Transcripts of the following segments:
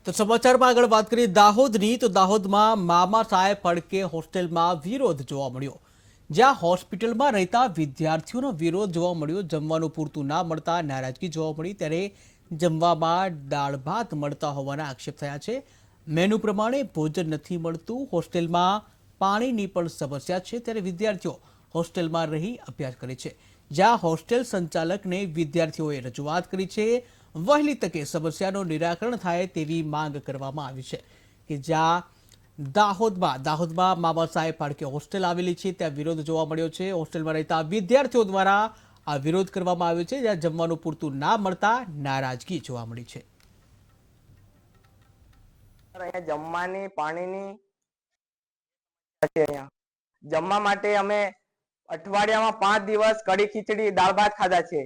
તો સમાચારમાં આગળ વાત કરીએ દાહોદની તો દાહોદમાં મામા સાહેબ ફડકે હોસ્ટેલમાં વિરોધ જોવા મળ્યો, જ્યાં હોસ્પિટલમાં રહેતા વિદ્યાર્થીઓનો વિરોધ જોવા મળ્યો। જમવાનું પૂરતું ના મળતા નારાજગી જોવા મળી, ત્યારે જમવામાં દાળ ભાત મળતા હોવાના આક્ષેપ થયા છે। મેનુ પ્રમાણે ભોજન નથી મળતું, હોસ્ટેલમાં પાણીની પણ સમસ્યા છે, ત્યારે વિદ્યાર્થીઓ હોસ્ટેલમાં રહી અભ્યાસ કરે છે, જ્યાં હોસ્ટેલ સંચાલકને વિદ્યાર્થીઓએ રજૂઆત કરી છે। વહેલી તકે સમસ્યાનું નિરાકરણ થાય તેવી માંગ કરવામાં આવી છે કે જ્યાં દાહોદમાં મામા સાહેબ ફાળકે હોસ્ટેલ આવેલી છે, ત્યાં વિરોધ જોવા મળ્યો છે। હોસ્ટેલમાં રહેતા વિદ્યાર્થીઓ દ્વારા આ વિરોધ કરવામાં આવ્યો છે, જ્યાં જમવાનું પૂરતું ના મળતા નારાજગી જોવા મળી છે। અહીંયા જમવાની પાણીની અહીંયા જમવા માટે અમે અઠવાડિયામાં 5 દિવસ કઢી ખીચડી દાળ ભાત ખાધા છે।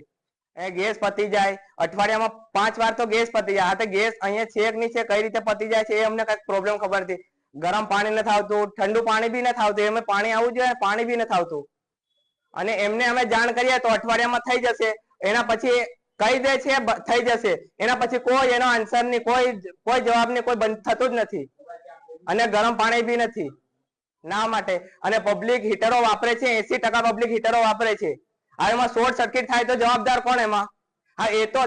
ગેસ પતી જાય, અઠવાડિયામાં 5 વાર તો ગેસ પતી જાય। હા, ગેસ અહીંયા છે કે નહીં છે, કઈ રીતે પતી જાય છે એ અમને કઈ પ્રોબ્લેમ ખબર નથી। ગરમ પાણી નથી આવતું, ઠંડુ પાણી બી નથી આવતું, એમાં પાણી આવવું જોઈએ, પાણી બી નથી આવતું। અને એમને અમે જાણ કરીએ તો અઠવાડિયામાં થઈ જશે, એના પછી કહી દે છે થઈ જશે, એના પછી કોઈ એનો આન્સર નહીં, કોઈ જવાબ નહીં, કોઈ બંધ થતું જ નથી। અને ગરમ પાણી બી નથી ના માટે। અને પબ્લિક હીટરો વાપરે છે, 80% પબ્લિક હીટરો વાપરે છે। હવે એમાં શોર્ટ સર્કિટ થાય તો જવાબદાર કોણ એમાં? હા, એ તો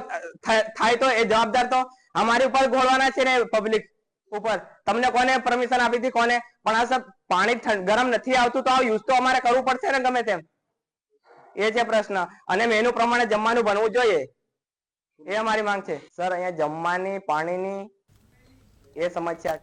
થાય તો એ જવાબદાર તો અમારી ઉપર ઘોળવાના છે ને, પબ્લિક ઉપર। તમને કોને પરમિશન આપી હતી, કોને? પણ આ સબ પાણી ગરમ નથી આવતું તો આ યુઝ તો અમારે કરવું પડશે ને ગમે તેમ, એ છે પ્રશ્ન। અને મેનુ પ્રમાણે જમવાનું બનવું જોઈએ, એ અમારી માંગ છે। સર, અહીંયા જમવાની પાણીની એ સમસ્યા